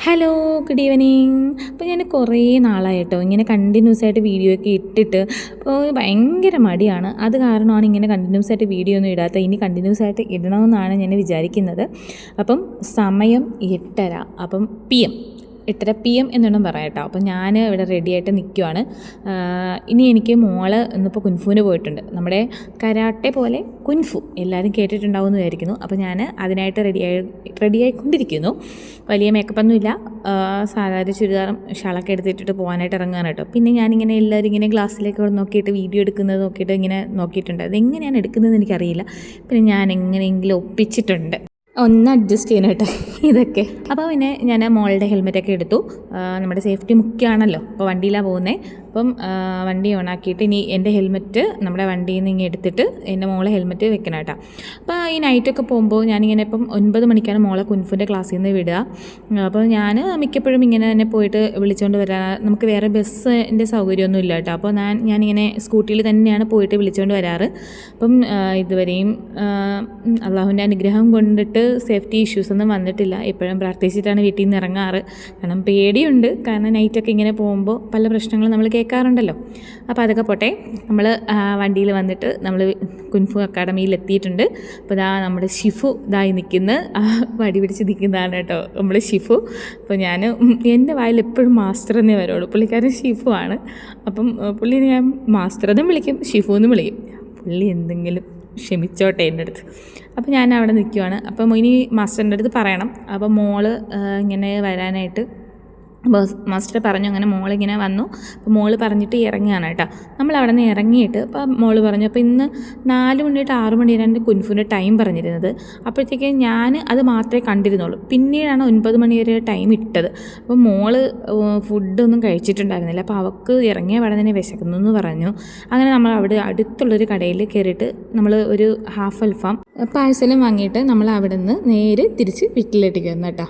Hello, good evening. അപ്പോൾ ഞാൻ കുറേ നാളായിട്ടോ ഇങ്ങനെ കണ്ടിന്യൂസ് ആയിട്ട് വീഡിയോ ഒക്കെ ഇട്ടിട്ട് അപ്പോൾ ഭയങ്കര മടിയാണ്. അത് കാരണമാണ് ഇങ്ങനെ കണ്ടിന്യൂസ് ആയിട്ട് വീഡിയോ ഒന്നും ഇടാത്ത. ഇനി കണ്ടിന്യൂസ് ആയിട്ട് ഇടണമെന്നാണ് ഞാൻ വിചാരിക്കുന്നത്. അപ്പം സമയം 8:30, അപ്പം PM 8:30 PM എന്നൊന്നും പറയാം കേട്ടോ. അപ്പോൾ ഞാൻ ഇവിടെ റെഡിയായിട്ട് നിൽക്കുവാണ്. ഇനി എനിക്ക് മോള് ഇന്നിപ്പോൾ കുൻഫുവിന് പോയിട്ടുണ്ട്. നമ്മുടെ കരാട്ടെ പോലെ കുൻഫു എല്ലാവരും കേട്ടിട്ടുണ്ടാവുമെന്ന് വിചാരിക്കുന്നു. അപ്പോൾ ഞാൻ അതിനായിട്ട് റെഡിയായിക്കൊണ്ടിരിക്കുന്നു. വലിയ മേക്കപ്പൊന്നുമില്ല, സാധാരണ ചുരിദാറും ഷാളൊക്കെ എടുത്തിട്ടിട്ട് പോകാനായിട്ട് ഇറങ്ങുകയാണ് കേട്ടോ. പിന്നെ ഞാനിങ്ങനെ എല്ലാവരും ഇങ്ങനെ ഗ്ലാസ്സിലേക്ക് നോക്കിയിട്ട് വീഡിയോ എടുക്കുന്നത് നോക്കിയിട്ട് ഇങ്ങനെ നോക്കിയിട്ടുണ്ട്. അതെങ്ങനെയാണ് എടുക്കുന്നതെന്ന് എനിക്കറിയില്ല. പിന്നെ ഞാൻ എങ്ങനെയെങ്കിലും ഒപ്പിച്ചിട്ടുണ്ട്. ഒന്ന് അഡ്ജസ്റ്റ് ചെയ്യാനായിട്ട് ഇതൊക്കെ. അപ്പോൾ പിന്നെ ഞാൻ മോളുടെ ഹെൽമെറ്റൊക്കെ എടുത്തു. നമ്മുടെ സേഫ്റ്റി മുഖ്യമാണല്ലോ. അപ്പോൾ വണ്ടിയിലാണ് പോകുന്നത്. അപ്പം വണ്ടി ഓണാക്കിയിട്ട് ഇനി എൻ്റെ ഹെൽമെറ്റ് നമ്മുടെ വണ്ടിയിൽ നിന്ന് ഇങ്ങനെ എടുത്തിട്ട് എൻ്റെ മോളെ ഹെൽമെറ്റ് വെക്കണം കേട്ടോ. അപ്പോൾ ഈ നൈറ്റൊക്കെ പോകുമ്പോൾ ഞാനിങ്ങനെ ഇപ്പം 9 മണിക്കാണ് മോളെ കുൻഫുവിൻ്റെ ക്ലാസ്സിൽ നിന്ന് വിടുക. അപ്പോൾ ഞാൻ മിക്കപ്പോഴും ഇങ്ങനെ തന്നെ പോയിട്ട് വിളിച്ചുകൊണ്ട് വരാൻ, നമുക്ക് വേറെ ബസ്സിൻ്റെ സൗകര്യമൊന്നും ഇല്ല കേട്ടോ. അപ്പോൾ ഞാനിങ്ങനെ സ്കൂട്ടിയിൽ തന്നെയാണ് പോയിട്ട് വിളിച്ചുകൊണ്ട് വരാറ്. അപ്പം ഇതുവരെയും അള്ളാഹുവിൻ്റെ അനുഗ്രഹം കൊണ്ടിട്ട് സേഫ്റ്റി ഇഷ്യൂസൊന്നും വന്നിട്ടില്ല. എപ്പോഴും പ്രാർത്ഥിച്ചിട്ടാണ് വീട്ടിൽ നിന്ന് ഇറങ്ങാറ്. കാരണം പേടിയുണ്ട്. കാരണം നൈറ്റൊക്കെ ഇങ്ങനെ പോകുമ്പോൾ പല പ്രശ്നങ്ങളും നമ്മൾ കേൾക്കാറുണ്ടല്ലോ. അപ്പോൾ അതൊക്കെ പോട്ടെ. നമ്മൾ വണ്ടിയിൽ വന്നിട്ട് നമ്മൾ കുൻഫു അക്കാഡമിയിൽ എത്തിയിട്ടുണ്ട്. അപ്പോൾ നമ്മുടെ ഷിഫു നിൽക്കുന്ന വടി പിടിച്ച് നിൽക്കുന്നതാണ് കേട്ടോ നമ്മൾ ഷിഫു. അപ്പോൾ എൻ്റെ വായിൽ എപ്പോഴും മാസ്റ്റർ എന്നേ വരുള്ളൂ. പുള്ളിക്കാരൻ ഷിഫു ആണ്. അപ്പം പുള്ളിനെ ഞാൻ മാസ്റ്റർ എന്നും വിളിക്കും, ഷിഫു എന്നും വിളിക്കും. പുള്ളി എന്തെങ്കിലും ക്ഷമിച്ചോട്ടെ എൻ്റെ അടുത്ത്. അപ്പോൾ ഞാൻ അവിടെ നിൽക്കുവാണ്. അപ്പം ഇനി മാസ്റ്ററിൻ്റെ അടുത്ത് പറയണം. അപ്പോൾ മോള് ഇങ്ങനെ വരാനായിട്ട് മാസ്റ്റർ പറഞ്ഞു. അങ്ങനെ മോളിങ്ങനെ വന്നു. അപ്പോൾ മോള് പറഞ്ഞിട്ട് ഇറങ്ങുകയാണ് കേട്ടോ. നമ്മൾ അവിടെ നിന്ന് ഇറങ്ങിയിട്ട് അപ്പോൾ മോള് പറഞ്ഞു, അപ്പോൾ ഇന്ന് 4 മണി തൊട്ട് 6 മണി വരെയാണ് കുൻഫുവിൻ്റെ ടൈം പറഞ്ഞിരുന്നത്. അപ്പോഴത്തേക്ക് ഞാൻ അത് മാത്രമേ കണ്ടിരുന്നുള്ളൂ. പിന്നീടാണ് 9 മണി വരെ ടൈം ഇട്ടത്. അപ്പോൾ മോള് ഫുഡൊന്നും കഴിച്ചിട്ടുണ്ടായിരുന്നില്ല. അപ്പോൾ അവൾക്ക് ഇറങ്ങിയ അവിടെ തന്നെ വിശക്കുന്നു എന്ന് പറഞ്ഞു. അങ്ങനെ നമ്മൾ അവിടെ അടുത്തുള്ളൊരു കടയിൽ കയറിയിട്ട് നമ്മൾ ഒരു ഹാഫ് അൽഫാം പാഴ്സലും വാങ്ങിയിട്ട് നമ്മൾ അവിടെ നിന്ന് നേരെ തിരിച്ച് വീട്ടിലേക്ക് വന്നു കേട്ടോ.